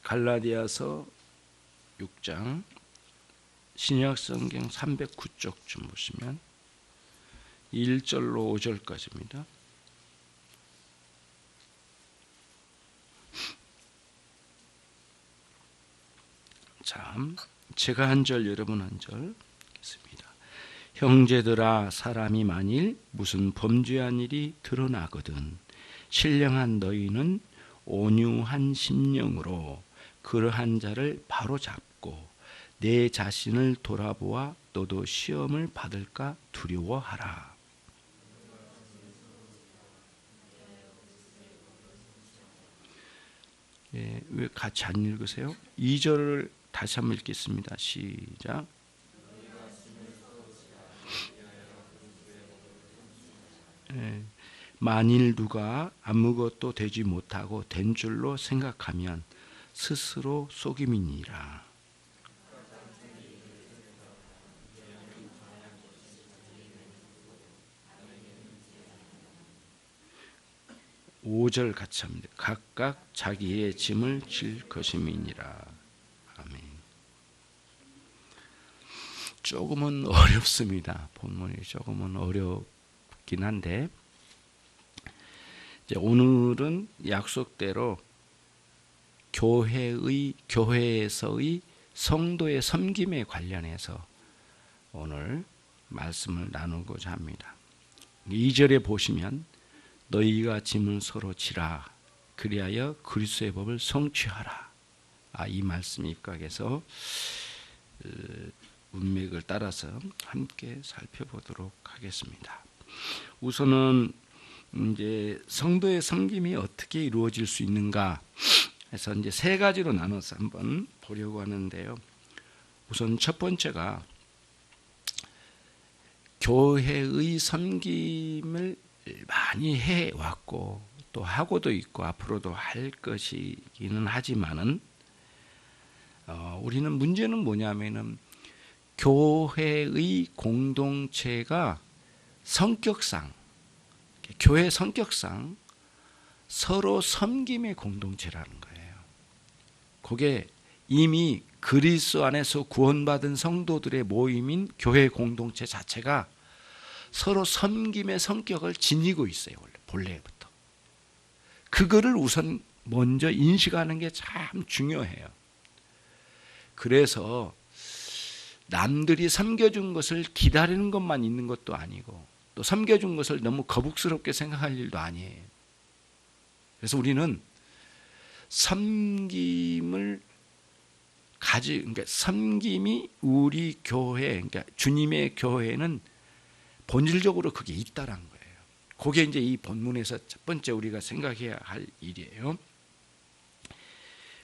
갈라디아서 6장 신약성경 309쪽쯤 보시면 1절로 5절까지입니다. 자, 제가 한 절, 여러분 한 절 읽겠습니다. 형제들아, 사람이 만일 무슨 범죄한 일이 드러나거든 신령한 너희는 온유한 심령으로 그러한 자를 바로잡고 내 자신을 돌아보아 너도 시험을 받을까 두려워하라. 예, 왜 같이 안 읽으세요? 2절을 다시 한번 읽겠습니다. 시작. 예, 만일 누가 아무것도 되지 못하고 된 줄로 생각하면 스스로 속임이니라. 5절 같이 합니다. 각각 자기의 짐을 질 것임이니라. 아멘. 조금은 어렵습니다. 본문이 조금은 어렵긴 한데 이제 오늘은 약속대로 교회에서의 성도의 섬김에 관련해서 오늘 말씀을 나누고자 합니다. 2절에 보시면 너희가 짐을 서로 지라 그리하여 그리스도의 법을 성취하라. 이 말씀이 입각해서 문맥을 따라서 함께 살펴보도록 하겠습니다. 우선은 이제 성도의 섬김이 어떻게 이루어질 수 있는가 해서 이제 세 가지로 나눠서 한번 보려고 하는데요. 우선 첫 번째가 교회의 섬김을 많이 해왔고 또 하고도 있고 앞으로도 할 것이기는 하지만은 우리는 문제는 뭐냐면은 교회의 공동체가 성격상 교회 성격상 서로 섬김의 공동체라는 거예요. 그게 이미 그리스도 안에서 구원받은 성도들의 모임인 교회 공동체 자체가 서로 섬김의 성격을 지니고 있어요. 원래 본래부터. 그거를 우선 먼저 인식하는 게 참 중요해요. 그래서 남들이 섬겨준 것을 기다리는 것만 있는 것도 아니고 또 섬겨준 것을 너무 거북스럽게 생각할 일도 아니에요. 그래서 우리는 섬김을 그러니까 섬김이 우리 교회, 그러니까 주님의 교회는 본질적으로 그게 있다라는 거예요. 그게 이제 이 본문에서 첫 번째 우리가 생각해야 할 일이에요.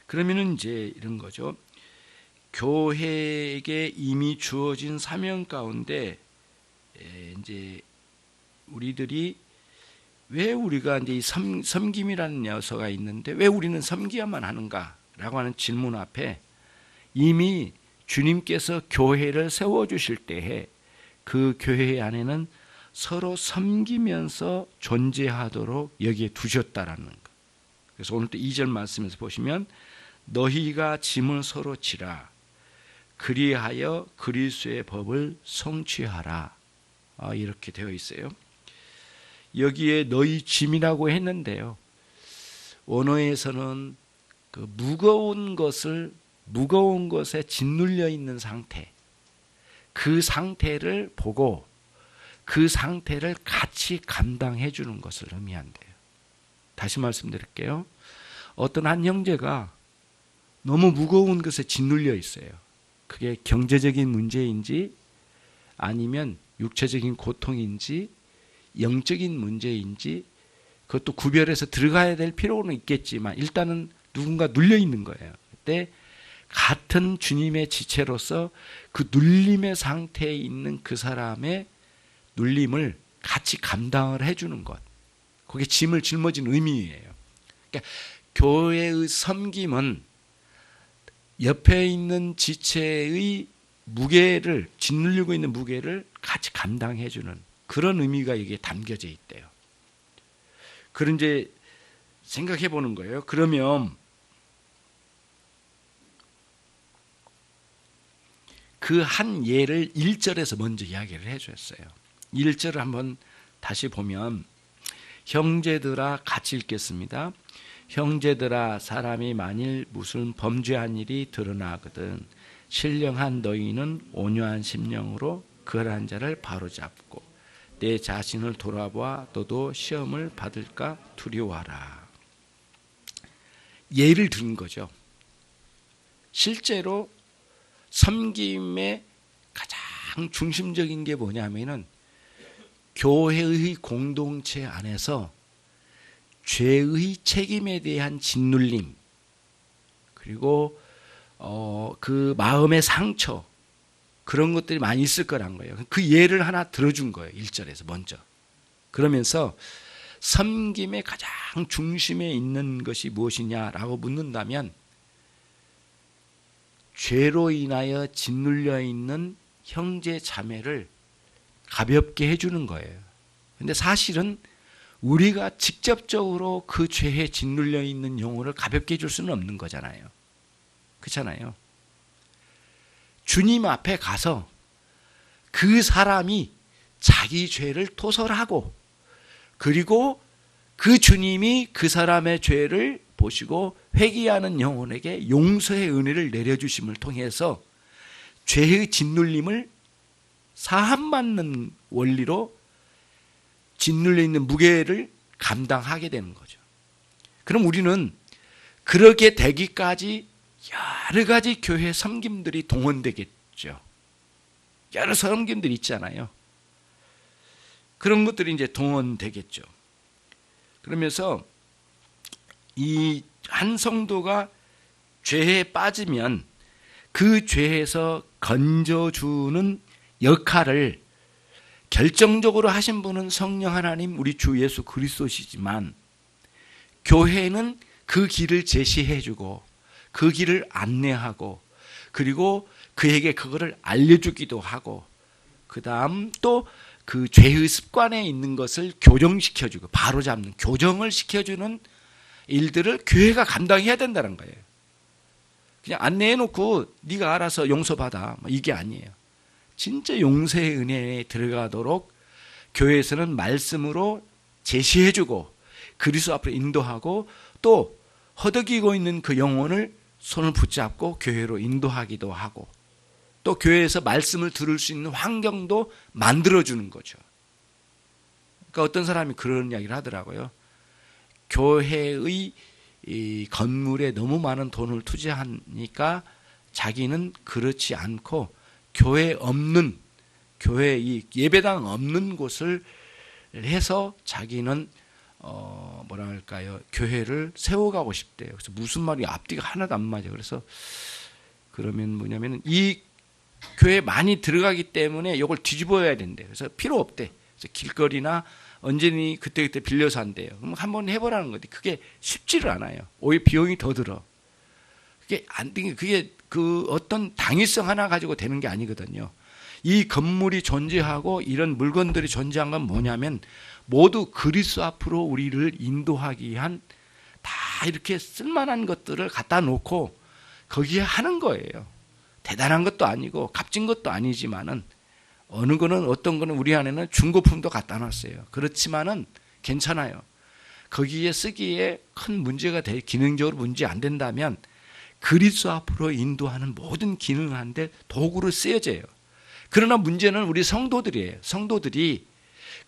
그러면은 이제 이런 거죠. 교회에게 이미 주어진 사명 가운데 이제 우리들이 왜 우리가 이제 이 섬김이라는 요소가 있는데 왜 우리는 섬겨야만 하는가라고 하는 질문 앞에 이미 주님께서 교회를 세워주실 때에 그 교회 안에는 서로 섬기면서 존재하도록 여기에 두셨다라는 것. 그래서 오늘 또 2절 말씀에서 보시면 너희가 짐을 서로 지라 그리하여 그리스도의 법을 성취하라. 이렇게 되어 있어요. 여기에 너희 짐이라고 했는데요. 원어에서는 그 무거운 것에 짓눌려 있는 상태, 그 상태를 보고 그 상태를 같이 감당해 주는 것을 의미한대요. 다시 말씀드릴게요. 어떤 한 형제가 너무 무거운 것에 짓눌려 있어요. 그게 경제적인 문제인지 아니면 육체적인 고통인지 영적인 문제인지 그것도 구별해서 들어가야 될 필요는 있겠지만 일단은 누군가 눌려 있는 거예요. 그때 같은 주님의 지체로서 그 눌림의 상태에 있는 그 사람의 눌림을 같이 감당을 해주는 것. 그게 짐을 짊어진 의미예요. 그러니까 교회의 섬김은 옆에 있는 지체의 무게를 짓누르고 있는 무게를 같이 감당해주는 그런 의미가 여기에 담겨져 있대요. 그런 이제 생각해 보는 거예요. 그러면 그 한 예를 1절에서 먼저 이야기를 해주었어요. 1절을 한번 다시 보면, 형제들아, 같이 읽겠습니다. 형제들아, 사람이 만일 무슨 범죄한 일이 드러나거든 신령한 너희는 온유한 심령으로 그러한 자를 바로잡고 내 자신을 돌아보아 너도 시험을 받을까 두려워하라. 예를 든 거죠. 실제로 섬김의 가장 중심적인 게 뭐냐면은 교회의 공동체 안에서 죄의 책임에 대한 짓눌림, 그리고 그 마음의 상처, 그런 것들이 많이 있을 거란 거예요. 그 예를 하나 들어준 거예요. 1절에서 먼저. 그러면서 섬김의 가장 중심에 있는 것이 무엇이냐라고 묻는다면 죄로 인하여 짓눌려 있는 형제 자매를 가볍게 해주는 거예요. 근데 사실은 우리가 직접적으로 그 죄에 짓눌려 있는 영혼을 가볍게 해줄 수는 없는 거잖아요. 그렇잖아요. 주님 앞에 가서 그 사람이 자기 죄를 토설하고, 그리고 그 주님이 그 사람의 죄를 보시고 회개하는 영혼에게 용서의 은혜를 내려주심을 통해서 죄의 짓눌림을 사함받는 원리로 짓눌려 있는 무게를 감당하게 되는 거죠. 그럼 우리는 그렇게 되기까지 여러 가지 교회 섬김들이 동원되겠죠. 여러 섬김들이 있잖아요. 그런 것들이 이제 동원되겠죠. 그러면서 이 한 성도가 죄에 빠지면 그 죄에서 건져주는 역할을 결정적으로 하신 분은 성령 하나님, 우리 주 예수 그리스도시지만, 교회는 그 길을 제시해주고 그 길을 안내하고, 그리고 그에게 그거를 알려주기도 하고, 그 다음 또 그 죄의 습관에 있는 것을 교정시켜주고 바로잡는, 교정을 시켜주는 일들을 교회가 감당해야 된다는 거예요. 그냥 안내해놓고 네가 알아서 용서받아, 이게 아니에요. 진짜 용서의 은혜에 들어가도록 교회에서는 말씀으로 제시해주고 그리스도 앞으로 인도하고, 또 허덕이고 있는 그 영혼을 손을 붙잡고 교회로 인도하기도 하고, 또 교회에서 말씀을 들을 수 있는 환경도 만들어주는 거죠. 그러니까 어떤 사람이 그런 이야기를 하더라고요. 교회의 이 건물에 너무 많은 돈을 투자하니까 자기는 그렇지 않고 교회 이 예배당 없는 곳을 해서 자기는 뭐랄까요, 교회를 세워가고 싶대요. 그래서 무슨 말이 앞뒤가 하나도 안 맞아요. 그래서 그러면 뭐냐면 이 교회에 많이 들어가기 때문에 이걸 뒤집어야 된대요. 그래서 필요 없대. 그래서 길거리나 언제니 그때그때 빌려서 한대요. 그럼 한번 해보라는 건데 그게 쉽지를 않아요. 오히려 비용이 더 들어. 그게 안 되게, 그게 그 어떤 당위성 하나 가지고 되는 게 아니거든요. 이 건물이 존재하고 이런 물건들이 존재한 건 뭐냐면 모두 그리스도 앞으로 우리를 인도하기 위한 다 이렇게 쓸만한 것들을 갖다 놓고 거기에 하는 거예요. 대단한 것도 아니고 값진 것도 아니지만은 어느 거는, 어떤 거는 우리 안에는 중고품도 갖다 놨어요. 그렇지만은 괜찮아요. 거기에 쓰기에 큰 문제가 기능적으로 문제 안 된다면 그리스도 앞으로 인도하는 모든 기능하는데 도구로 쓰여져요. 그러나 문제는 우리 성도들이에요. 성도들이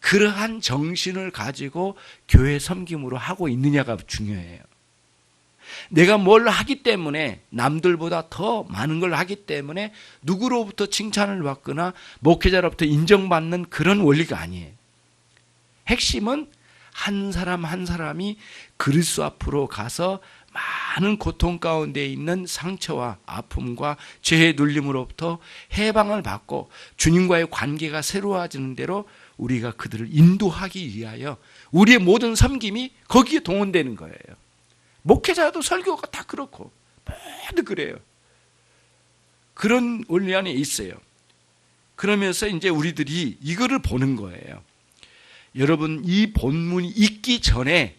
그러한 정신을 가지고 교회 섬김으로 하고 있느냐가 중요해요. 내가 뭘 하기 때문에, 남들보다 더 많은 걸 하기 때문에 누구로부터 칭찬을 받거나 목회자로부터 인정받는 그런 원리가 아니에요. 핵심은 한 사람 한 사람이 그리스도 앞으로 가서 많은 고통 가운데 있는 상처와 아픔과 죄의 눌림으로부터 해방을 받고 주님과의 관계가 새로워지는 대로 우리가 그들을 인도하기 위하여 우리의 모든 섬김이 거기에 동원되는 거예요. 목회자도 설교가 다 그렇고 모두 그래요. 그런 원리 안에 있어요. 그러면서 이제 우리들이 이거를 보는 거예요. 여러분, 이 본문이 있기 전에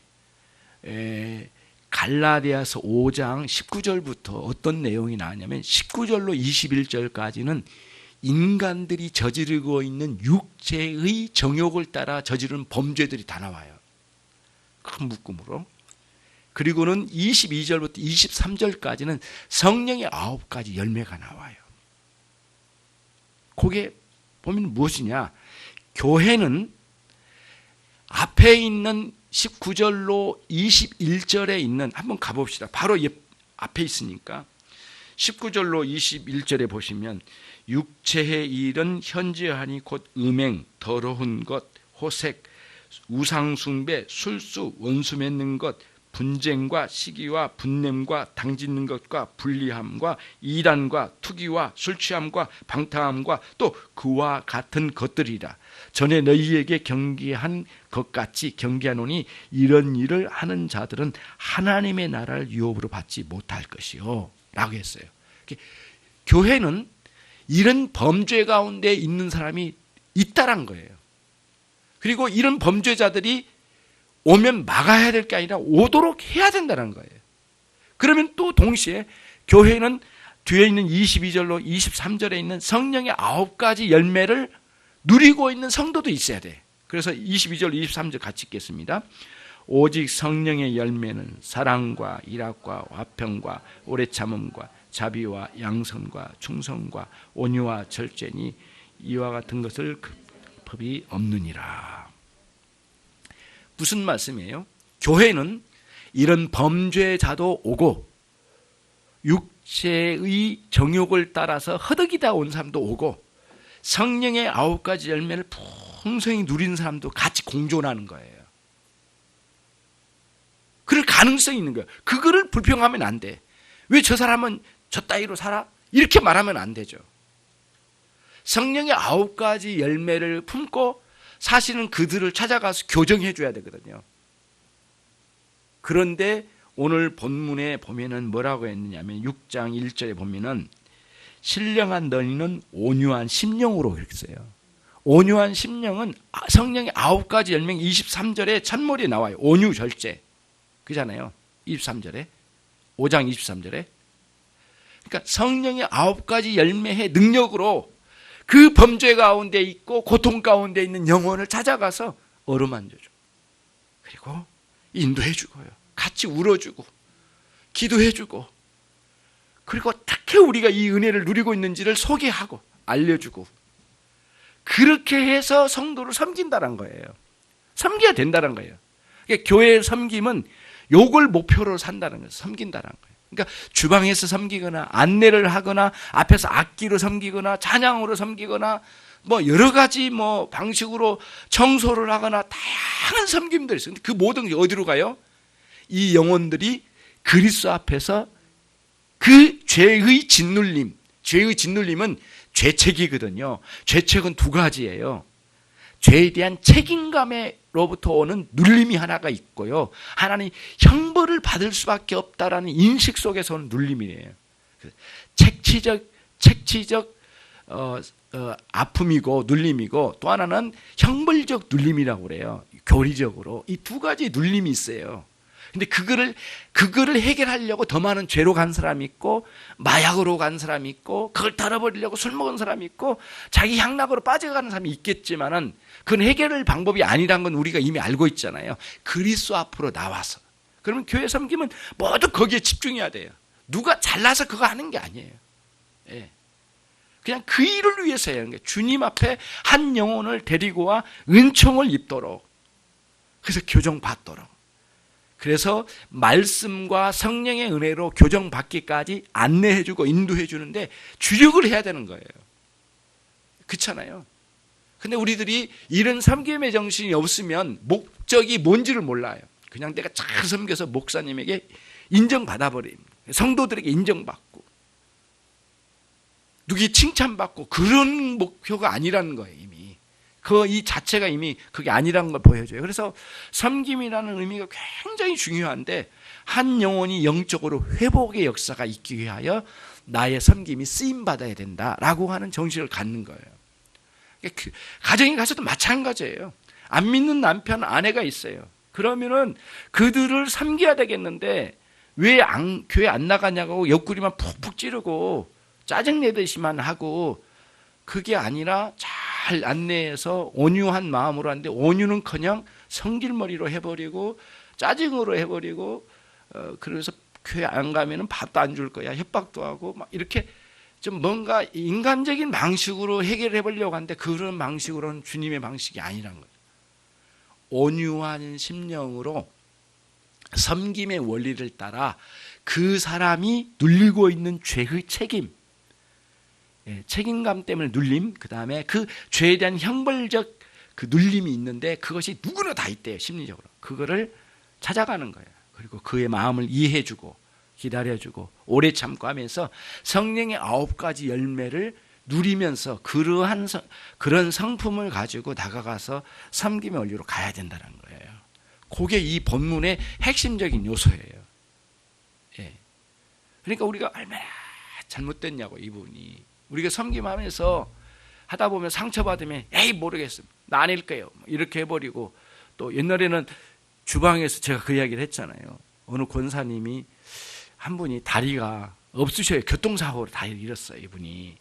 갈라디아서 5장 19절부터 어떤 내용이 나왔냐면 19절로 21절까지는 인간들이 저지르고 있는 육체의 정욕을 따라 저지른 범죄들이 다 나와요. 큰 묶음으로. 그리고는 22절부터 23절까지는 성령의 9가지 열매가 나와요. 그게 보면 무엇이냐? 교회는 앞에 있는 19절로 21절에 있는, 한번 가봅시다. 바로 앞에 있으니까 19절로 21절에 보시면 육체의 일은 현저하니 곧 음행, 더러운 것, 호색, 우상숭배, 술수, 원수 맺는 것, 분쟁과 시기와 분냄과 당짓는 것과 불리함과 이단과 투기와 술취함과 방탕함과 또 그와 같은 것들이라. 전에 너희에게 경계한 것 같이 경계하노니 이런 일을 하는 자들은 하나님의 나라를 유업으로 받지 못할 것이요 라고 했어요. 교회는 이런 범죄 가운데 있는 사람이 있다란 거예요. 그리고 이런 범죄자들이 오면 막아야 될 게 아니라 오도록 해야 된다는 거예요. 그러면 또 동시에 교회는 뒤에 있는 22절로 23절에 있는 성령의 9가지 열매를 누리고 있는 성도도 있어야 돼. 그래서 22절, 23절 같이 읽겠습니다. 오직 성령의 열매는 사랑과 일학과 화평과 오래 참음과 자비와 양선과 충성과 온유와 절제니 이와 같은 것을 법이 없느니라. 무슨 말씀이에요? 교회는 이런 범죄자도 오고 육체의 정욕을 따라서 허덕이다 온 사람도 오고 성령의 9가지 열매를 풍성히 누린 사람도 같이 공존하는 거예요. 그럴 가능성이 있는 거예요. 그거를 불평하면 안 돼. 왜 저 사람은 저 따위로 살아? 이렇게 말하면 안 되죠. 성령의 9가지 열매를 품고 사실은 그들을 찾아가서 교정해 줘야 되거든요. 그런데 오늘 본문에 보면은 뭐라고 했느냐면 6장 1절에 보면은 신령한 너희는 온유한 심령으로 그렇게 써요. 온유한 심령은 성령의 9가지 열매 23절에 첫머리에 나와요. 온유 절제. 그잖아요. 23절에. 5장 23절에. 그러니까 성령의 9가지 열매의 능력으로 그 범죄 가운데 있고 고통 가운데 있는 영혼을 찾아가서 어루만져주고 그리고 인도해주고요. 같이 울어주고 기도해주고 그리고 어떻게 우리가 이 은혜를 누리고 있는지를 소개하고 알려주고 그렇게 해서 성도를 섬긴다는 거예요. 섬겨야 된다는 거예요. 그러니까 교회의 섬김은 요걸 목표로 산다는 거예요. 섬긴다는 거예요. 그러니까 주방에서 섬기거나 안내를 하거나 앞에서 악기로 섬기거나 찬양으로 섬기거나 뭐 여러 가지 뭐 방식으로 청소를 하거나 다양한 섬김들이 있어요. 근데 그 모든 게 어디로 가요? 이 영혼들이 그리스도 앞에서 그 죄의 짓눌림, 죄의 짓눌림은 죄책이거든요. 죄책은 두 가지예요. 죄에 대한 책임감으로부터 오는 눌림이 하나가 있고요. 하나님 형벌을 받을 수밖에 없다라는 인식 속에서 오는 눌림이에요. 책치적 아픔이고 눌림이고 또 하나는 형벌적 눌림이라고 그래요. 교리적으로 이 두 가지 눌림이 있어요. 근데 그거를 해결하려고 더 많은 죄로 간 사람이 있고 마약으로 간 사람이 있고 그걸 털어버리려고 술 먹은 사람이 있고 자기 향락으로 빠져가는 사람이 있겠지만은 그건 해결할 방법이 아니란 건 우리가 이미 알고 있잖아요. 그리스도 앞으로 나와서 그러면 교회 섬김은 모두 거기에 집중해야 돼요. 누가 잘나서 그거 하는 게 아니에요. 예. 그냥 그 일을 위해서 해야 하는 거예요. 주님 앞에 한 영혼을 데리고 와 은총을 입도록 그래서 교정받도록 그래서 말씀과 성령의 은혜로 교정받기까지 안내해주고 인도해주는데 주력을 해야 되는 거예요. 그렇잖아요. 근데 우리들이 이런 섬김의 정신이 없으면 목적이 뭔지를 몰라요. 그냥 내가 잘 섬겨서 목사님에게 인정받아버림. 성도들에게 인정받고 누기 칭찬받고 그런 목표가 아니라는 거예요. 이미. 이 자체가 이미 그게 아니라는 걸 보여줘요. 그래서 섬김이라는 의미가 굉장히 중요한데 한 영혼이 영적으로 회복의 역사가 있기 위하여 나의 섬김이 쓰임받아야 된다라고 하는 정신을 갖는 거예요. 가정에 가서도 마찬가지예요. 안 믿는 남편, 아내가 있어요. 그러면은 그들을 섬겨야 되겠는데 왜 교회 안 나가냐고 옆구리만 푹푹 찌르고 짜증내듯이만 하고 그게 아니라 잘 안내해서 온유한 마음으로 하는데 온유는커녕 성질머리로 해버리고 짜증으로 해버리고 그래서 교회 안 가면은 밥도 안 줄 거야 협박도 하고 막 이렇게 좀 뭔가 인간적인 방식으로 해결해 보려고 하는데 그런 방식으로는 주님의 방식이 아니란 거예요. 온유한 심령으로 섬김의 원리를 따라 그 사람이 눌리고 있는 죄의 책임, 책임감 때문에 눌림, 그 다음에 그 죄에 대한 형벌적 그 눌림이 있는데 그것이 누구나 다 있대요. 심리적으로 그거를 찾아가는 거예요. 그리고 그의 마음을 이해해주고 기다려주고 오래 참고 하면서 성령의 9가지 열매를 누리면서 그런 성품을 가지고 다가가서 섬김의 원리로 가야 된다는 거예요. 그게 이 본문의 핵심적인 요소예요. 예. 그러니까 우리가 얼마나 잘못됐냐고 이분이 우리가 섬김하면서 하다 보면 상처받으면 에이 모르겠어 나 아닐 거예요 이렇게 해버리고 또 옛날에는 주방에서 제가 그 이야기를 했잖아요. 어느 권사님이 한 분이 다리가 없으셔요. 교통사고로 다리를 잃었어요 이분이.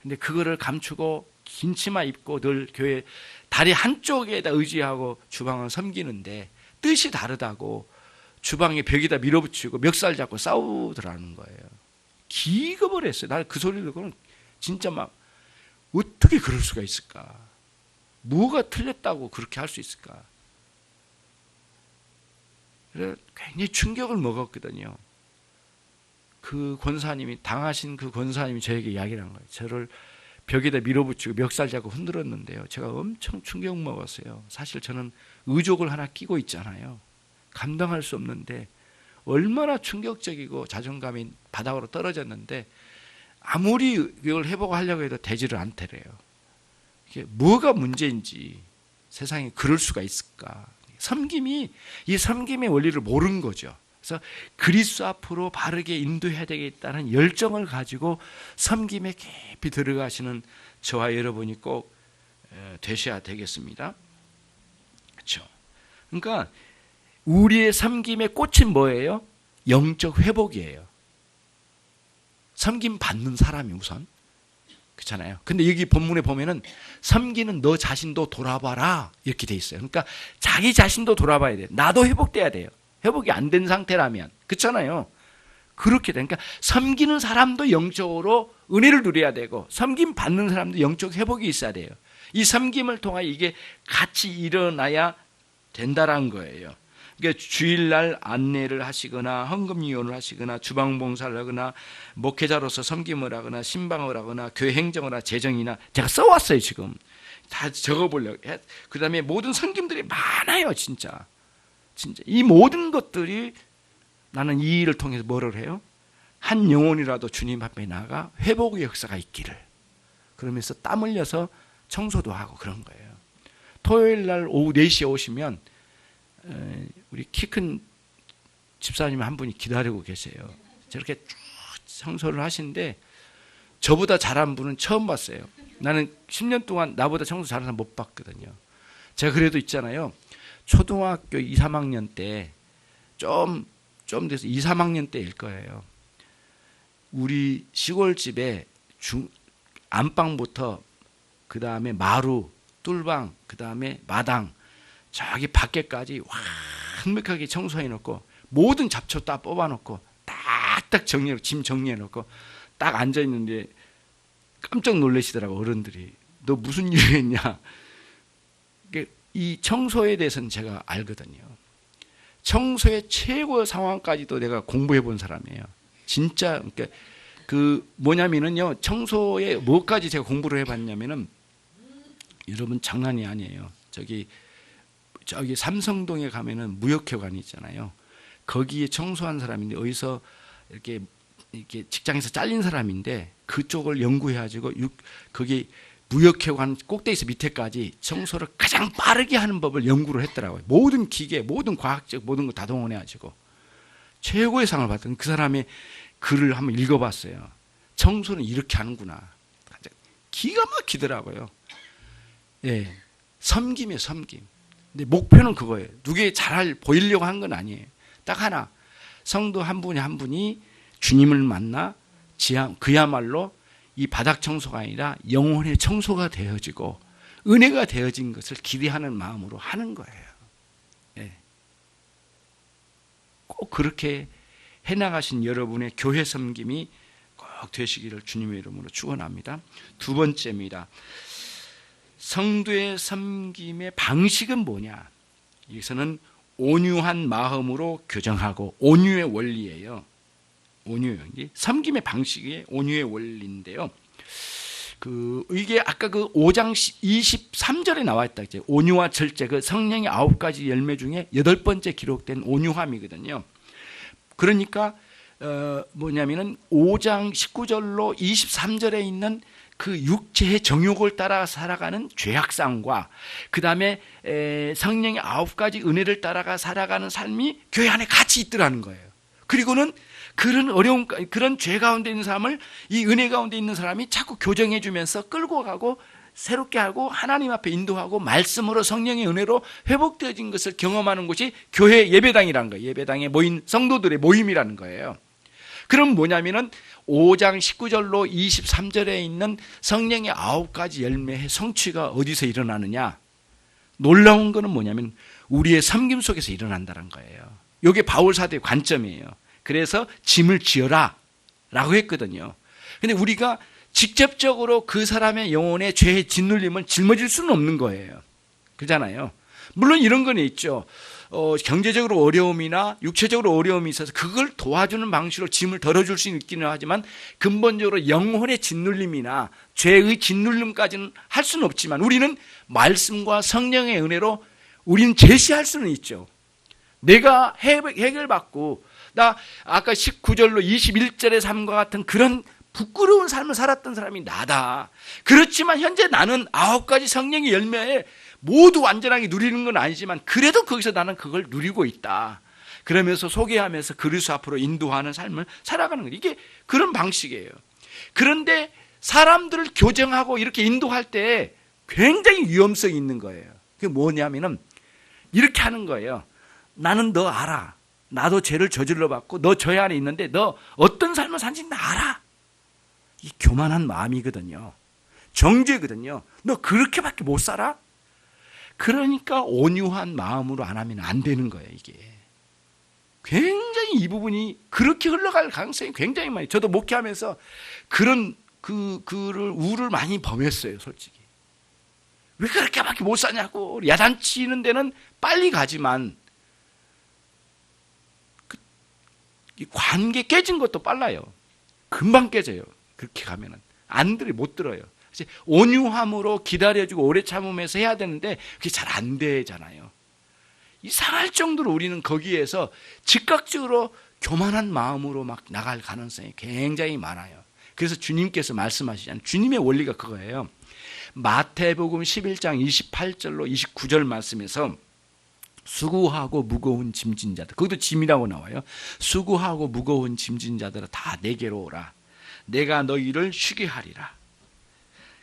근데 그거를 감추고 긴 치마 입고 늘 교회 다리 한쪽에다 의지하고 주방을 섬기는데 뜻이 다르다고 주방에 벽에다 밀어붙이고 멱살 잡고 싸우더라는 거예요. 기겁을 했어요. 나 그 소리를 듣고는 진짜 막 어떻게 그럴 수가 있을까? 뭐가 틀렸다고 그렇게 할 수 있을까? 그래서 굉장히 충격을 먹었거든요. 그 권사님이 당하신 그 권사님이 저에게 이야기를 한 거예요. 저를 벽에다 밀어붙이고 멱살 잡고 흔들었는데요. 제가 엄청 충격 먹었어요. 사실 저는 의족을 하나 끼고 있잖아요. 감당할 수 없는데 얼마나 충격적이고 자존감이 바닥으로 떨어졌는데 아무리 이걸 회복하려고 해도 되지를 않더래요. 이게 뭐가 문제인지 세상에 그럴 수가 있을까? 이 섬김의 원리를 모르는 거죠. 그래서 그리스도 앞으로 바르게 인도해야 되겠다는 열정을 가지고 섬김에 깊이 들어가시는 저와 여러분이 꼭 되셔야 되겠습니다. 그렇죠? 그러니까 우리의 섬김의 꽃은 뭐예요? 영적 회복이에요. 섬김 받는 사람이 우선 그렇잖아요. 근데 여기 본문에 보면은 섬기는 너 자신도 돌아봐라 이렇게 돼 있어요. 그러니까 자기 자신도 돌아봐야 돼요. 나도 회복돼야 돼요. 회복이 안 된 상태라면 그렇잖아요. 그렇게 되니까 섬기는 사람도 영적으로 은혜를 누려야 되고 섬김 받는 사람도 영적 회복이 있어야 돼요. 이 섬김을 통하여 이게 같이 일어나야 된다는 거예요. 그러니까 주일날 안내를 하시거나 헌금이혼을 하시거나 주방봉사를 하거나 목회자로서 섬김을 하거나 신방을 하거나 교회 행정을 하거나 재정이나 제가 써왔어요. 지금 다 적어보려고. 그 다음에 모든 섬김들이 많아요. 진짜 이 모든 것들이 나는 이 일을 통해서 뭐를 해요? 한 영혼이라도 주님 앞에 나가 회복의 역사가 있기를 그러면서 땀 흘려서 청소도 하고 그런 거예요. 토요일 날 오후 4시에 오시면 우리 키 큰 집사님 한 분이 기다리고 계세요. 저렇게 쭉 청소를 하시는데 저보다 잘한 분은 처음 봤어요. 나는 10년 동안 나보다 청소 잘하는 사람 못 봤거든요. 제가 그래도 있잖아요. 초등학교 2, 3학년 때 좀 돼서 2, 3학년 때일 거예요. 우리 시골집에 안방부터 그 다음에 마루, 뚫방, 그 다음에 마당 저기 밖에까지 완벽하게 청소해 놓고 모든 잡초 다 뽑아 놓고 딱딱 정리해 놓고 짐 정리해 놓고 딱 앉아 있는데 깜짝 놀라시더라고 어른들이. 너 무슨 일을 했냐. 이 청소에 대해서는 제가 알거든요. 청소의 최고 상황까지도 내가 공부해 본 사람이에요. 진짜 그러니까 그 뭐냐면은요. 청소에 뭐까지 제가 공부를 해봤냐면은 여러분 장난이 아니에요. 저기 삼성동에 가면은 무역회관이 있잖아요. 거기에 청소한 사람인데 어디서 이렇게 직장에서 잘린 사람인데 그쪽을 연구해가지고 거기 무역회관 꼭대기에서 밑에까지 청소를 가장 빠르게 하는 법을 연구를 했더라고요. 모든 기계, 모든 과학적 모든 거 다 동원해가지고 최고의 상을 받은 그 사람의 글을 한번 읽어봤어요. 청소는 이렇게 하는구나. 기가 막히더라고요. 예, 섬김이에요, 섬김. 근데 목표는 그거예요. 누구에 잘 보이려고 한 건 아니에요. 딱 하나. 성도 한 분이 주님을 만나 그야말로 이 바닥 청소가 아니라 영혼의 청소가 되어지고 은혜가 되어진 것을 기대하는 마음으로 하는 거예요. 예. 꼭 그렇게 해나가신 여러분의 교회 섬김이 꼭 되시기를 주님의 이름으로 축원합니다. 두 번째입니다. 성도의 섬김의 방식은 뭐냐? 여기서는 온유한 마음으로 교정하고, 온유의 원리예요. 온유의 섬김의 방식이 온유의 원리인데요. 이게 아까 그 5장 23절에 나와 있다. 온유와 절제, 그 성령의 9가지 열매 중에 8번째 기록된 온유함이거든요. 그러니까 뭐냐면은 5장 19절로 23절에 있는 그 육체의 정욕을 따라 살아가는 죄악상과 그 다음에 성령의 9가지 은혜를 따라가 살아가는 삶이 교회 안에 같이 있더라는 거예요. 그리고는 그런 어려움, 그런 죄 가운데 있는 사람을 이 은혜 가운데 있는 사람이 자꾸 교정해 주면서 끌고 가고 새롭게 하고 하나님 앞에 인도하고 말씀으로 성령의 은혜로 회복되어진 것을 경험하는 곳이 교회 예배당이라는 거예요. 예배당에 모인 성도들의 모임이라는 거예요. 그럼 뭐냐면은 5장 19절로 23절에 있는 성령의 9가지 열매의 성취가 어디서 일어나느냐? 놀라운 거는 뭐냐면 우리의 섬김 속에서 일어난다는 거예요. 이게 바울 사도의 관점이에요. 그래서 짐을 지어라 라고 했거든요. 근데 우리가 직접적으로 그 사람의 영혼의 죄의 짓눌림을 짊어질 수는 없는 거예요. 그렇잖아요. 물론 이런 건 있죠. 경제적으로 어려움이나 육체적으로 어려움이 있어서 그걸 도와주는 방식으로 짐을 덜어줄 수 있기는 하지만 근본적으로 영혼의 짓눌림이나 죄의 짓눌림까지는 할 수는 없지만 우리는 말씀과 성령의 은혜로 우리는 제시할 수는 있죠. 내가 해결받고 나 아까 19절로 21절의 삶과 같은 그런 부끄러운 삶을 살았던 사람이 나다. 그렇지만 현재 나는 9가지 성령의 열매에 모두 완전하게 누리는 건 아니지만 그래도 거기서 나는 그걸 누리고 있다. 그러면서 소개하면서 그리스도 앞으로 인도하는 삶을 살아가는 거예요. 이게 그런 방식이에요. 그런데 사람들을 교정하고 이렇게 인도할 때 굉장히 위험성이 있는 거예요. 그게 뭐냐면은 이렇게 하는 거예요. 나는 너 알아. 나도 죄를 저질러 봤고 너 죄 안에 있는데 너 어떤 삶을 사는지 나 알아. 이 교만한 마음이거든요. 정죄거든요. 너 그렇게밖에 못 살아? 그러니까 온유한 마음으로 안 하면 안 되는 거예요, 이게. 굉장히 이 부분이 그렇게 흘러갈 가능성이 굉장히 많아요. 저도 목회하면서 그런 그를 우를 많이 범했어요, 솔직히. 왜 그렇게밖에 못 사냐고. 야단치는 데는 빨리 가지만 이 관계 깨진 것도 빨라요. 금방 깨져요. 그렇게 가면은 못 들어요. 온유함으로 기다려주고 오래 참으면서 해야 되는데 그게 잘 안 되잖아요. 이상할 정도로 우리는 거기에서 즉각적으로 교만한 마음으로 막 나갈 가능성이 굉장히 많아요. 그래서 주님께서 말씀하시잖아요. 주님의 원리가 그거예요. 마태복음 11장 28절로 29절 말씀에서 수고하고 무거운 짐진 자들, 거기도 짐이라고 나와요. 수고하고 무거운 짐진 자들아 다 내게로 오라. 내가 너희를 쉬게 하리라.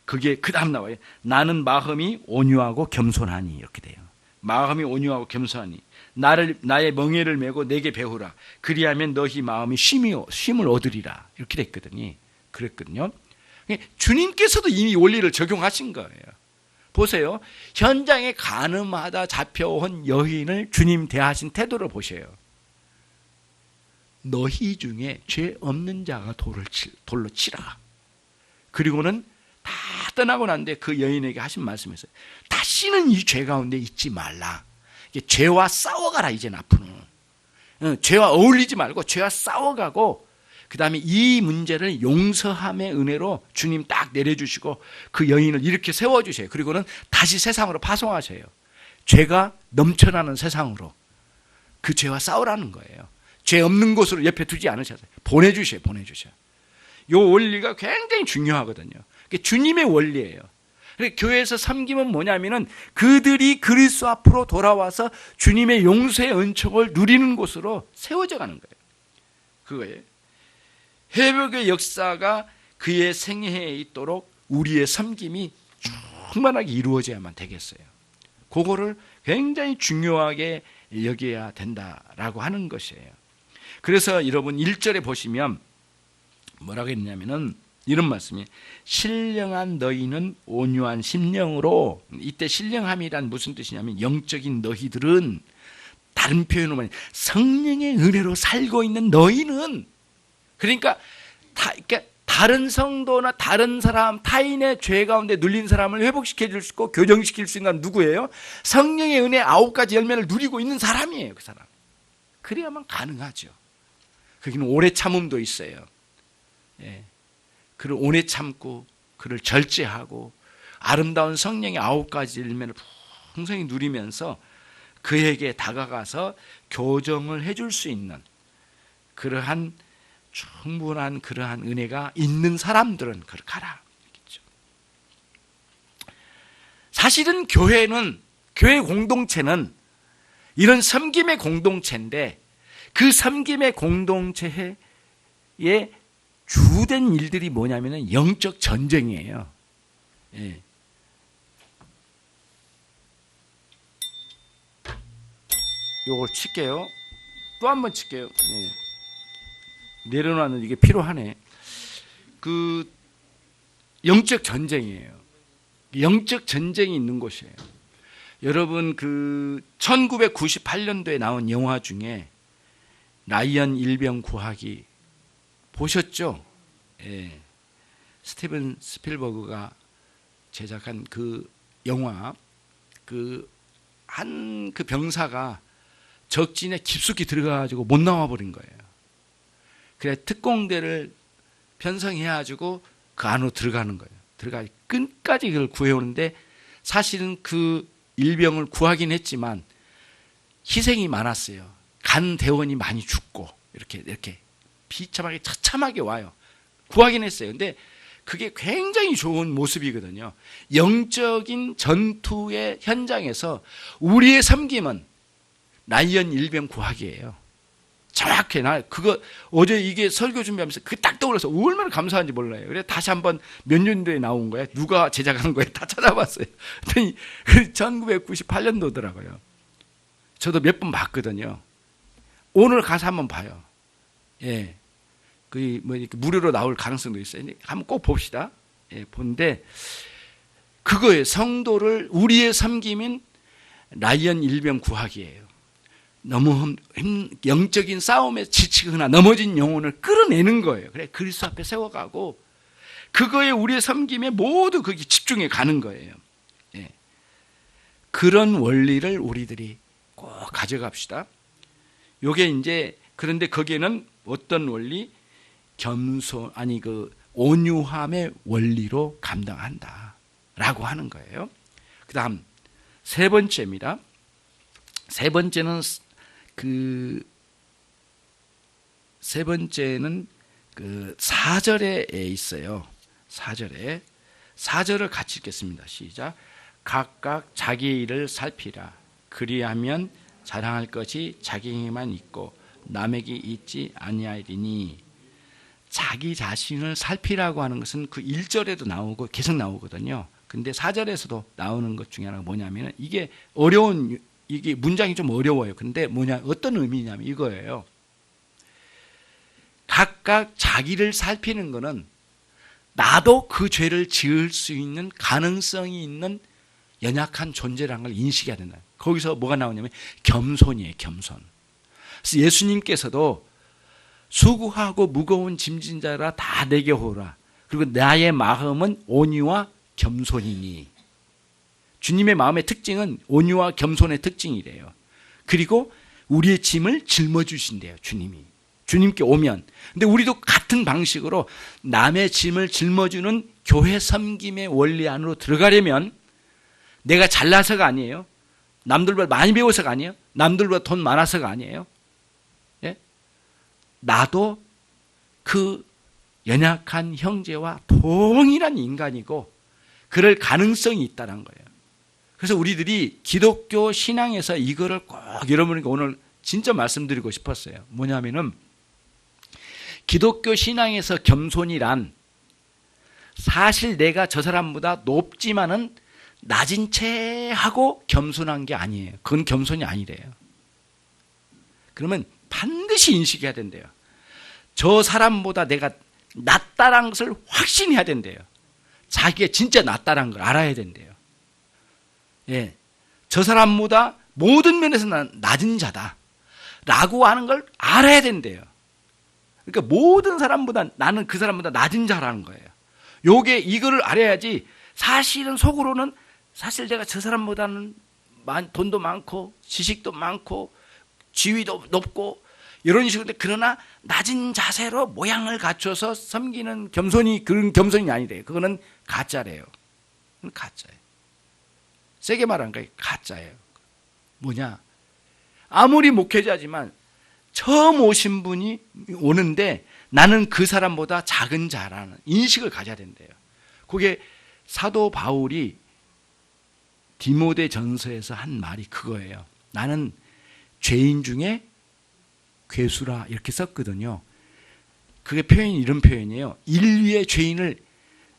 그게 그 다음 나와요. 나는 마음이 온유하고 겸손하니. 이렇게 돼요. 마음이 온유하고 겸손하니 나의 멍에를 메고 내게 배우라. 그리하면 너희 마음이 쉼을 얻으리라. 이렇게 됐거든요. 그랬거든요. 주님께서도 이미 원리를 적용하신 거예요. 보세요. 현장에 간음하다 잡혀온 여인을 주님 대하신 태도를 보세요. 너희 중에 죄 없는 자가 돌로 치라. 그리고는 다 떠나고 난데 그 여인에게 하신 말씀이 있어요. 다시는 이 죄 가운데 있지 말라. 죄와 싸워가라. 이제 앞으로는 죄와 어울리지 말고 죄와 싸워가고 그 다음에 이 문제를 용서함의 은혜로 주님 딱 내려주시고 그 여인을 이렇게 세워주세요. 그리고는 다시 세상으로 파송하세요. 죄가 넘쳐나는 세상으로 그 죄와 싸우라는 거예요. 죄 없는 곳으로 옆에 두지 않으셔서 보내주셔요. 이 원리가 굉장히 중요하거든요. 그게 주님의 원리예요. 교회에서 섬김은 뭐냐면은 그들이 그리스도 앞으로 돌아와서 주님의 용서의 은총을 누리는 곳으로 세워져 가는 거예요. 그거예요. 회복의 역사가 그의 생애에 있도록 우리의 섬김이 충만하게 이루어져야만 되겠어요. 그거를 굉장히 중요하게 여겨야 된다라고 하는 것이에요. 그래서 여러분 1절에 보시면 뭐라고 했냐면은 이런 말씀이에요. 신령한 너희는 온유한 심령으로, 이때 신령함이란 무슨 뜻이냐면 영적인 너희들은, 다른 표현으로 말하면 성령의 은혜로 살고 있는 너희는, 그러니까 다른 성도나 다른 사람, 타인의 죄 가운데 눌린 사람을 회복시켜 줄 수 있고 교정시킬 수 있는 건 누구예요? 성령의 은혜 9가지 열매를 누리고 있는 사람이에요. 그 사람. 그래야만 가능하죠. 거기는 오래 참음도 있어요. 예. 그를 오래 참고 그를 절제하고 아름다운 성령의 9가지 열매를 풍성히 누리면서 그에게 다가가서 교정을 해줄 수 있는 그러한 충분한 그러한 은혜가 있는 사람들은 그걸 가라. 사실은 교회는, 교회 공동체는 이런 섬김의 공동체인데, 그 섬김의 공동체의 주된 일들이 뭐냐면 영적 전쟁이에요. 예. 요걸 칠게요. 또 한 번 칠게요. 예. 내려놓는 이게 필요하네. 그 영적 전쟁이에요. 영적 전쟁이 있는 곳이에요. 여러분, 그 1998년도에 나온 영화 중에 라이언 일병 구하기 보셨죠? 예. 스티븐 스필버그가 제작한 그 영화, 그 병사가 적진에 깊숙이 들어가가지고 못 나와버린 거예요. 그래 특공대를 편성해가지고 그 안으로 들어가는 거예요. 들어가 끝까지 그걸 구해오는데, 사실은 그 일병을 구하긴 했지만 희생이 많았어요. 간 대원이 많이 죽고 이렇게 비참하게 처참하게 와요. 구하긴 했어요. 근데 그게 굉장히 좋은 모습이거든요. 영적인 전투의 현장에서 우리의 섬김은 라이언 일병 구하기예요. 정확해. 나 그거 어제 이게 설교 준비하면서 그게 딱 떠올라서 얼마나 감사한지 몰라요. 그래 다시 한번 몇 년도에 나온 거야. 누가 제작한 거야. 다 찾아봤어요. 그랬더니 1998년도더라고요. 저도 몇 번 봤거든요. 오늘 가서 한번 봐요. 예. 그 뭐 이렇게 무료로 나올 가능성도 있어요. 한번 꼭 봅시다. 예, 본데 그거예요. 성도를 우리의 섬김인 라이언 일병 구하기예요. 너무 영적인 싸움에 지치거나 넘어진 영혼을 끌어내는 거예요. 그래 그리스도 앞에 세워가고 그거에 우리의 섬김에 모두 거기 집중해 가는 거예요. 예. 그런 원리를 우리들이 꼭 가져갑시다. 요게 이제 그런데 거기에는 어떤 원리? 겸손 그 온유함의 원리로 감당한다라고 하는 거예요. 그다음 세 번째입니다. 세 번째는 그 4절에 있어요. 4절을 같이 읽겠습니다. 시작. 각각 자기 일을 살피라. 그리하면 자랑할 것이 자기에게만 있고 남에게 있지 아니하리니. 자기 자신을 살피라고 하는 것은 그 1절에도 나오고 계속 나오거든요. 근데 4절에서도 나오는 것 중에 하나가 뭐냐면 이게 이게 문장이 좀 어려워요. 근데 어떤 의미냐면 이거예요. 각각 자기를 살피는 것은 나도 그 죄를 지을 수 있는 가능성이 있는 연약한 존재라는 걸 인식해야 된다. 거기서 뭐가 나오냐면 겸손이에요. 겸손. 그래서 예수님께서도 수고하고 무거운 짐진 자라 다 내게 오라. 그리고 나의 마음은 온유와 겸손이니. 주님의 마음의 특징은 온유와 겸손의 특징이래요. 그리고 우리의 짐을 짊어주신대요. 주님께 오면. 근데 우리도 같은 방식으로 남의 짐을 짊어주는 교회 섬김의 원리 안으로 들어가려면 내가 잘나서가 아니에요. 남들보다 많이 배워서가 아니에요. 남들보다 돈 많아서가 아니에요. 예? 나도 그 연약한 형제와 동일한 인간이고 그럴 가능성이 있다는 거예요. 그래서 우리들이 기독교 신앙에서 이거를 꼭 여러분에게 오늘 진짜 말씀드리고 싶었어요. 뭐냐면은 기독교 신앙에서 겸손이란 사실 내가 저 사람보다 높지만은 낮은 채 하고 겸손한 게 아니에요. 그건 겸손이 아니래요. 그러면 반드시 인식해야 된대요. 저 사람보다 내가 낫다란 것을 확신해야 된대요. 자기가 진짜 낫다란 걸 알아야 된대요. 예, 저 사람보다 모든 면에서 난 낮은 자다 라고 하는 걸 알아야 된대요. 그러니까 모든 사람보다 나는 그 사람보다 낮은 자라는 거예요. 이거를 알아야지. 사실은 속으로는 사실 내가 저 사람보다는 돈도 많고 지식도 많고 지위도 높고 이런 식으로, 그러나 낮은 자세로 모양을 갖춰서 섬기는 겸손이 그런 겸손이 아니래요. 그거는 가짜래요. 그건 가짜예요. 세게 말하는 거예요. 가짜예요. 뭐냐? 아무리 목회자지만 처음 오신 분이 오는데 나는 그 사람보다 작은 자라는 인식을 가져야 된대요. 그게 사도 바울이 디모데 전서에서 한 말이 그거예요. 나는 죄인 중에 괴수라 이렇게 썼거든요. 그게 표현이 이런 표현이에요. 인류의 죄인을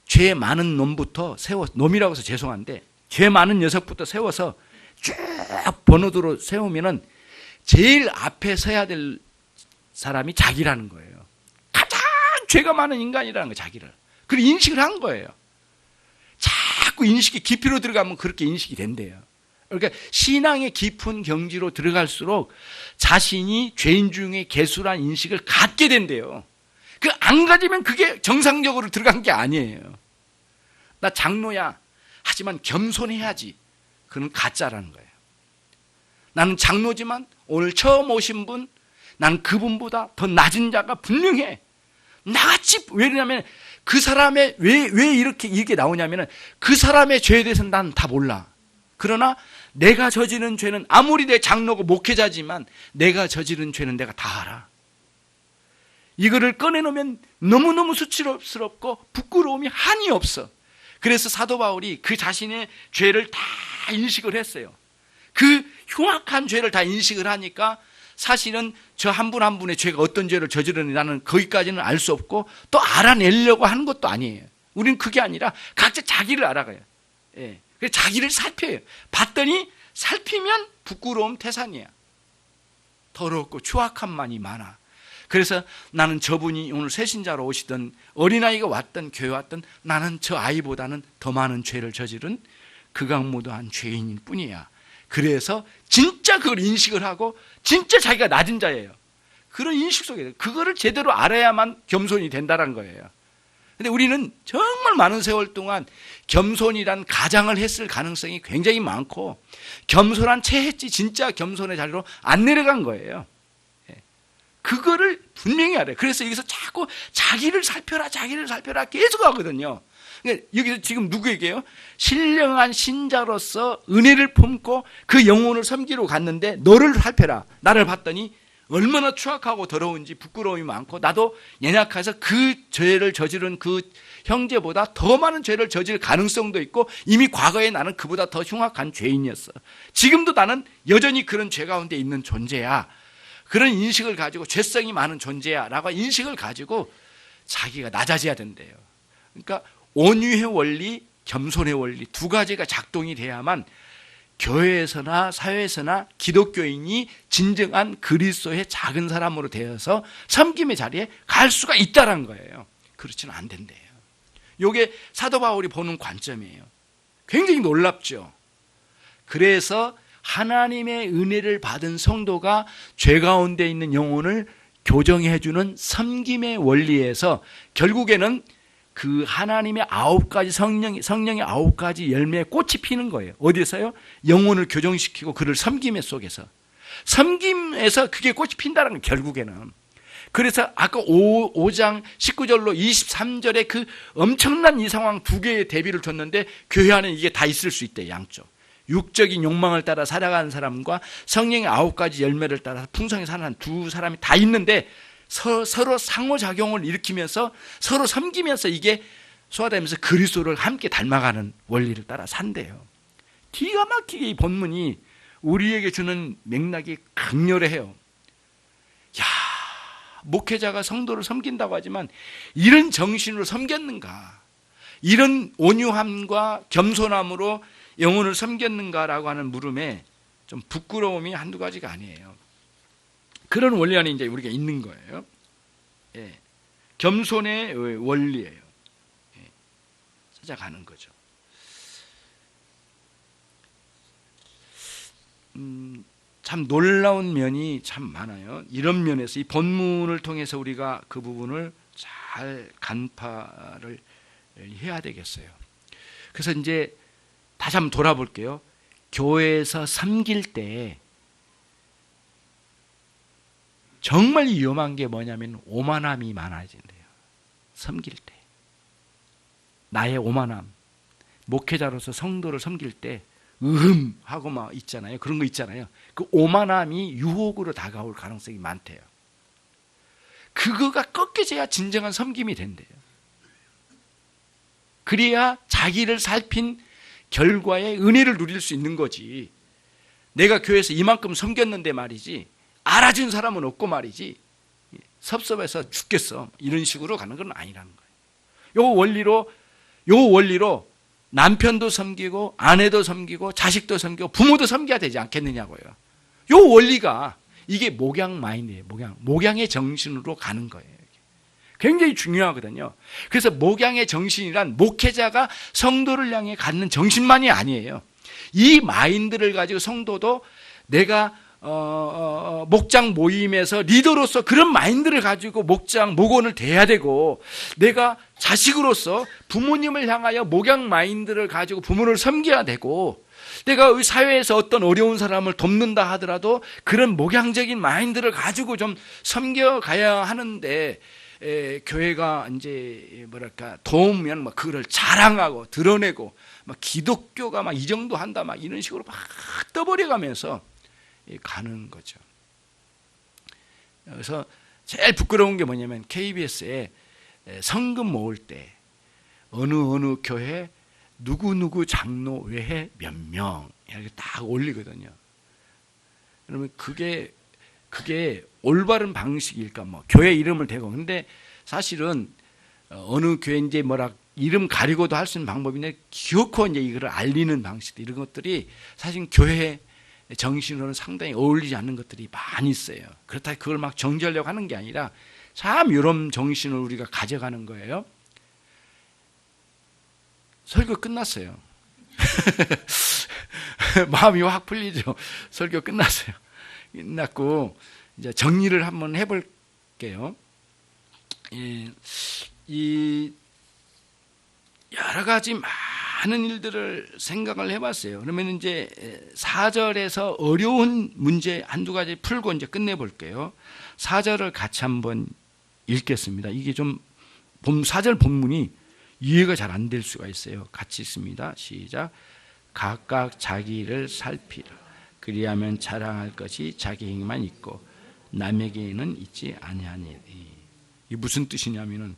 죄 많은 놈부터 놈이라고 해서 죄송한데 죄 많은 녀석부터 세워서 쭉 번호도로 세우면은 제일 앞에 서야 될 사람이 자기라는 거예요. 가장 죄가 많은 인간이라는 거예요. 자기를. 그리고 인식을 한 거예요. 자꾸 인식이 깊이로 들어가면 그렇게 인식이 된대요. 그러니까 신앙의 깊은 경지로 들어갈수록 자신이 죄인 중에 괴수란 인식을 갖게 된대요. 안 가지면 그게 정상적으로 들어간 게 아니에요. 나 장로야. 하지만 겸손해야지. 그건 가짜라는 거예요. 나는 장로지만 오늘 처음 오신 분, 나는 그분보다 더 낮은 자가 분명해. 나같이, 왜냐면 그 사람의, 왜 이렇게 나오냐면 그 사람의 죄에 대해서는 난 다 몰라. 그러나 내가 저지른 죄는 아무리 내 장로고 목회자지만 내가 저지른 죄는 내가 다 알아. 이거를 꺼내놓으면 너무너무 수치스럽고 부끄러움이 한이 없어. 그래서 사도 바울이 그 자신의 죄를 다 인식을 했어요. 그 흉악한 죄를 다 인식을 하니까 사실은 저 한 분 한 분의 죄가 어떤 죄를 저지르는지 나는 거기까지는 알 수 없고 또 알아내려고 하는 것도 아니에요. 우리는 그게 아니라 각자 자기를 알아가요. 예. 그래서 자기를 살펴요. 봤더니 살피면 부끄러움 태산이야. 더럽고 추악함만이 많아. 그래서 나는 저분이 오늘 새신자로 오시던 어린아이가 왔던 교회 왔던 나는 저 아이보다는 더 많은 죄를 저지른 극악무도한 죄인일 뿐이야. 그래서 진짜 그걸 인식을 하고 진짜 자기가 낮은 자예요. 그런 인식 속에 그거를 제대로 알아야만 겸손이 된다는 거예요. 근데 우리는 정말 많은 세월 동안 겸손이란 가장을 했을 가능성이 굉장히 많고 겸손한 채 했지 진짜 겸손의 자리로 안 내려간 거예요. 그거를 분명히 알아요. 그래서 여기서 자꾸 자기를 살펴라 계속 하거든요. 여기서 지금 누구에게요? 신령한 신자로서 은혜를 품고 그 영혼을 섬기러 갔는데 너를 살펴라. 나를 봤더니 얼마나 추악하고 더러운지 부끄러움이 많고 나도 연약해서 그 죄를 저지른 그 형제보다 더 많은 죄를 저질 가능성도 있고 이미 과거에 나는 그보다 더 흉악한 죄인이었어. 지금도 나는 여전히 그런 죄 가운데 있는 존재야. 그런 인식을 가지고 죄성이 많은 존재야 라고 인식을 가지고 자기가 낮아져야 된대요. 그러니까 온유의 원리, 겸손의 원리 두 가지가 작동이 돼야만 교회에서나 사회에서나 기독교인이 진정한 그리스도의 작은 사람으로 되어서 섬김의 자리에 갈 수가 있다는 거예요. 그렇지는 안 된대요. 이게 사도 바울이 보는 관점이에요. 굉장히 놀랍죠. 그래서 하나님의 은혜를 받은 성도가 죄 가운데 있는 영혼을 교정해 주는 섬김의 원리에서 결국에는 그 하나님의 9가지 성령의 9가지 열매의 꽃이 피는 거예요. 어디서요? 영혼을 교정시키고 그를 섬김의 속에서. 섬김에서 그게 꽃이 핀다는 거예요. 결국에는. 그래서 아까 5장 19절로 23절에 그 엄청난 이 상황 두 개의 대비를 줬는데 교회 안에 이게 다 있을 수 있대. 양쪽. 육적인 욕망을 따라 살아가는 사람과 성령의 9가지 열매를 따라 풍성히 사는 두 사람이 다 있는데 서로 상호작용을 일으키면서 서로 섬기면서 이게 소화되면서 그리스도를 함께 닮아가는 원리를 따라 산대요. 기가 막히게 이 본문이 우리에게 주는 맥락이 강렬해요. 야, 목회자가 성도를 섬긴다고 하지만 이런 정신으로 섬겼는가? 이런 온유함과 겸손함으로 영혼을 섬겼는가라고 하는 물음에 좀 부끄러움이 한두 가지가 아니에요. 그런 원리 안에 이제 우리가 있는 거예요. 예. 겸손의 원리예요. 찾아가는 거죠. 참 놀라운 면이 참 많아요. 이런 면에서 이 본문을 통해서 우리가 그 부분을 잘 간파를 해야 되겠어요. 그래서 이제 다시 한번 돌아볼게요. 교회에서 섬길 때 정말 위험한 게 뭐냐면 오만함이 많아진대요. 섬길 때 나의 오만함, 목회자로서 성도를 섬길 때 하고 막 있잖아요. 그런 거 있잖아요. 그 오만함이 유혹으로 다가올 가능성이 많대요. 그거가 꺾여져야 진정한 섬김이 된대요. 그래야 자기를 살핀 결과의 은혜를 누릴 수 있는 거지. 내가 교회에서 이만큼 섬겼는데 말이지, 알아준 사람은 없고 말이지, 섭섭해서 죽겠어, 이런 식으로 가는 건 아니라는 거예요. 요 원리로 남편도 섬기고 아내도 섬기고 자식도 섬기고 부모도 섬겨야 되지 않겠느냐고요. 요 원리가 이게 목양 마인드예요. 목양의 정신으로 가는 거예요. 굉장히 중요하거든요. 그래서 목양의 정신이란 목회자가 성도를 향해 갖는 정신만이 아니에요. 이 마인드를 가지고 성도도 내가 목장 모임에서 리더로서 그런 마인드를 가지고 목원을 대해야 되고, 내가 자식으로서 부모님을 향하여 목양 마인드를 가지고 부모를 섬겨야 되고, 내가 사회에서 어떤 어려운 사람을 돕는다 하더라도 그런 목양적인 마인드를 가지고 좀 섬겨가야 하는데, 교회가 이제 뭐랄까 도우면 막 그거를 자랑하고 드러내고 막 기독교가 막 이 정도 한다 막 이런 식으로 막 떠버려가면서 가는 거죠. 그래서 제일 부끄러운 게 뭐냐면 KBS에 성금 모을 때 어느 교회 누구 장로 외에 몇 명 이렇게 딱 올리거든요. 그러면 그게 올바른 방식일까? 뭐 교회 이름을 대고. 근데 사실은 어느 교회인지 뭐라 이름 가리고도 할 수 있는 방법인데, 기어코 이제 이거를 알리는 방식, 이런 것들이 사실 교회 정신으로는 상당히 어울리지 않는 것들이 많이 있어요. 그렇다고 그걸 막 정지하려고 하는 게 아니라 참 이런 정신을 우리가 가져가는 거예요. 설교 끝났어요. 마음이 확 풀리죠. 설교 끝났어요. 끝났고 이제 정리를 한번 해볼게요. 이 여러 가지 많은 일들을 생각을 해봤어요. 그러면 이제 4절에서 어려운 문제 한두 가지 풀고 이제 끝내볼게요. 4절을 같이 한번 읽겠습니다. 이게 좀 4절 본문이 이해가 잘 안 될 수가 있어요. 같이 있습니다. 시작. 각각 자기를 살피라. 그리하면 자랑할 것이 자기에게만 있고 남에게는 있지 아니하니. 이게 무슨 뜻이냐면은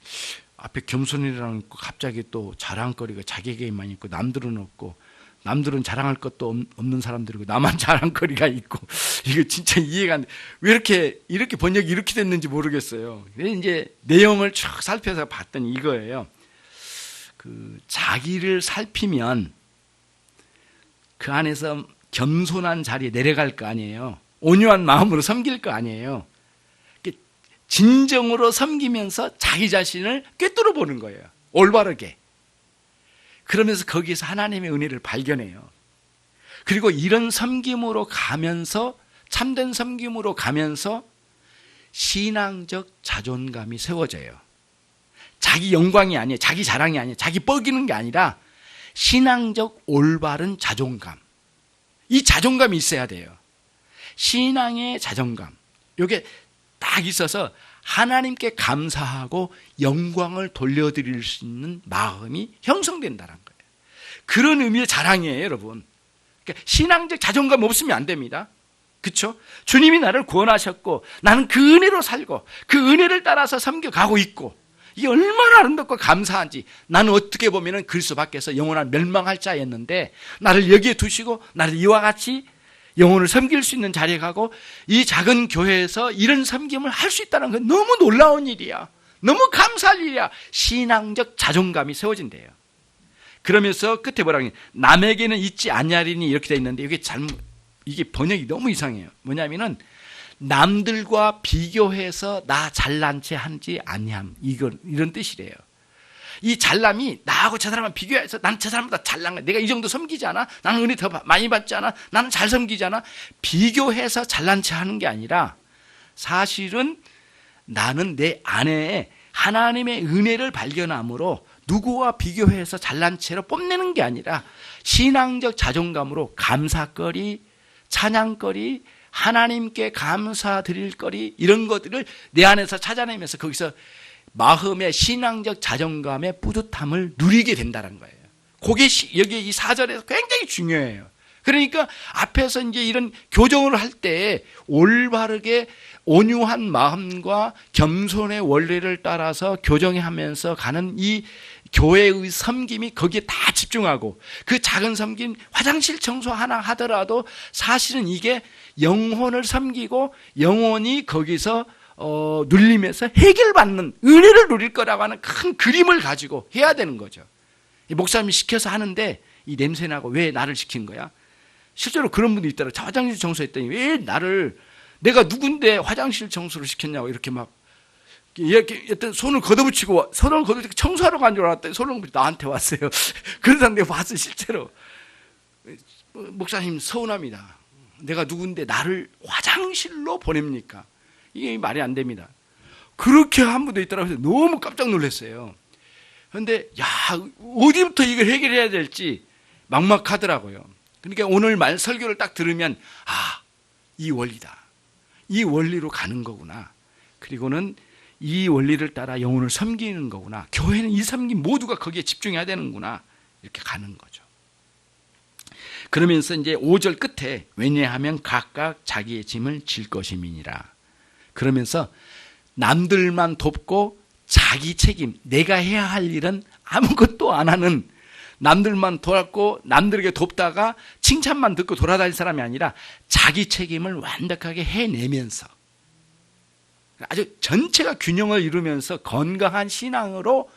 앞에 겸손이라는 거 갑자기 또 자랑거리가 자기에게만 있고 남들은 없고, 남들은 자랑할 것도 없는 사람들이고 나만 자랑거리가 있고, 이거 진짜 이해가 안 돼. 왜 이렇게 번역이 이렇게 됐는지 모르겠어요. 이제 내용을 쭉 살펴서 봤더니 이거예요. 그 자기를 살피면 그 안에서 겸손한 자리에 내려갈 거 아니에요. 온유한 마음으로 섬길 거 아니에요. 진정으로 섬기면서 자기 자신을 꿰뚫어 보는 거예요. 올바르게. 그러면서 거기에서 하나님의 은혜를 발견해요. 그리고 이런 섬김으로 가면서, 참된 섬김으로 가면서 신앙적 자존감이 세워져요. 자기 영광이 아니에요. 자기 자랑이 아니에요. 자기 뻐기는 게 아니라 신앙적 올바른 자존감. 이 자존감이 있어야 돼요. 신앙의 자존감. 이게 딱 있어서 하나님께 감사하고 영광을 돌려드릴 수 있는 마음이 형성된다는 거예요. 그런 의미의 자랑이에요, 여러분. 그러니까 신앙적 자존감 없으면 안 됩니다. 그렇죠? 주님이 나를 구원하셨고 나는 그 은혜로 살고 그 은혜를 따라서 섬겨가고 있고, 이게 얼마나 아름답고 감사한지. 나는 어떻게 보면 그리스도 밖에서 영원한 멸망할 자였는데 나를 여기에 두시고 나를 이와 같이 영혼을 섬길 수 있는 자리에 가고 이 작은 교회에서 이런 섬김을 할 수 있다는 건 너무 놀라운 일이야. 너무 감사할 일이야. 신앙적 자존감이 세워진대요. 그러면서 끝에 뭐라고 하냐, 남에게는 있지 아니하리니 이렇게 돼 있는데 이게 번역이 너무 이상해요. 뭐냐면은 남들과 비교해서 나 잘난 체 하지 아니함. 이런 뜻이래요. 이 잘남이 나하고 저 사람과 비교해서 난 저 사람보다 잘난 거야. 내가 이 정도 섬기지 않아? 나는 은혜 더 많이 받지 않아? 나는 잘 섬기지 않아? 비교해서 잘난 체 하는 게 아니라 사실은 나는 내 안에 하나님의 은혜를 발견함으로 누구와 비교해서 잘난 체로 뽐내는 게 아니라 신앙적 자존감으로 감사거리, 찬양거리, 하나님께 감사드릴 거리 이런 것들을 내 안에서 찾아내면서 거기서 마음의 신앙적 자존감의 뿌듯함을 누리게 된다는 거예요. 그게 여기 이 4절에서 굉장히 중요해요. 그러니까 앞에서 이제 이런 교정을 할 때 올바르게 온유한 마음과 겸손의 원리를 따라서 교정하면서 가는 이 교회의 섬김이 거기에 다 집중하고 그 작은 섬김 화장실 청소 하나 하더라도 사실은 이게 영혼을 섬기고 영혼이 거기서 눌리면서 해결받는 은혜를 누릴 거라고 하는 큰 그림을 가지고 해야 되는 거죠. 목사님이 시켜서 하는데 이 냄새나고 왜 나를 시킨 거야? 실제로 그런 분도 있더라고요. 화장실 청소했더니 왜 내가 누군데 화장실 청소를 시켰냐고 이렇게 막 손을 걷어붙이고 청소하러 간 줄 알았더니 손을 나한테 왔어요. 그러다 내가 봤어요. 실제로. 목사님 서운합니다. 내가 누군데 나를 화장실로 보냅니까? 이게 말이 안 됩니다. 그렇게 한 분도 있더라고요. 너무 깜짝 놀랐어요. 그런데 어디부터 이걸 해결해야 될지 막막하더라고요. 그러니까 오늘 말 설교를 딱 들으면 이 원리다. 이 원리로 가는 거구나. 그리고는 이 원리를 따라 영혼을 섬기는 거구나. 교회는 이 섬김 모두가 거기에 집중해야 되는구나. 이렇게 가는 거죠. 그러면서 이제 5절 끝에 왜냐하면 각각 자기의 짐을 질 것임이니라. 그러면서 남들만 돕고 자기 책임, 내가 해야 할 일은 아무것도 안 하는 남들만 도왔고 남들에게 돕다가 칭찬만 듣고 돌아다닐 사람이 아니라 자기 책임을 완벽하게 해내면서 아주 전체가 균형을 이루면서 건강한 신앙으로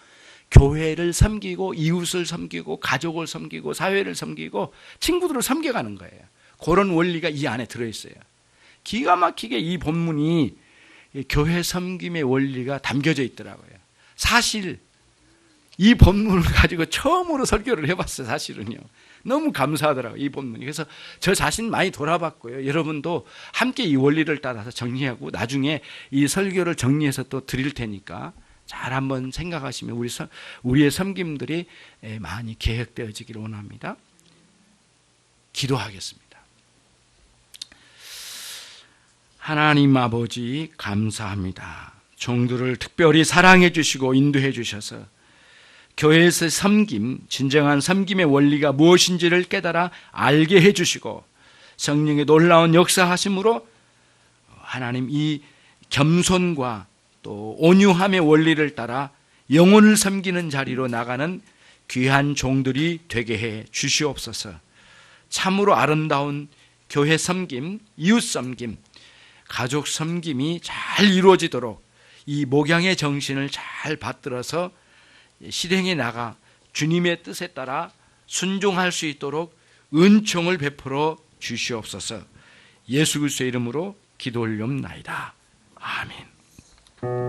교회를 섬기고 이웃을 섬기고 가족을 섬기고 사회를 섬기고 친구들을 섬겨가는 거예요. 그런 원리가 이 안에 들어있어요. 기가 막히게 이 본문이 교회 섬김의 원리가 담겨져 있더라고요. 사실 이 본문을 가지고 처음으로 설교를 해봤어요. 사실은요. 너무 감사하더라고요. 이 본문이. 그래서 저 자신 많이 돌아봤고요. 여러분도 함께 이 원리를 따라서 정리하고 나중에 이 설교를 정리해서 또 드릴 테니까 잘 한번 생각하시면 우리의 섬김들이 많이 계획되어지기를 원합니다. 기도하겠습니다. 하나님 아버지 감사합니다. 종들을 특별히 사랑해 주시고 인도해 주셔서 교회에서 섬김, 진정한 섬김의 원리가 무엇인지를 깨달아 알게 해주시고 성령의 놀라운 역사하심으로 하나님 이 겸손과 또 온유함의 원리를 따라 영혼을 섬기는 자리로 나가는 귀한 종들이 되게 해 주시옵소서. 참으로 아름다운 교회 섬김, 이웃 섬김, 가족 섬김이 잘 이루어지도록 이 목양의 정신을 잘 받들어서 실행해 나가 주님의 뜻에 따라 순종할 수 있도록 은총을 베풀어 주시옵소서. 예수 그리스도의 이름으로 기도 올리옵나이다. 아멘.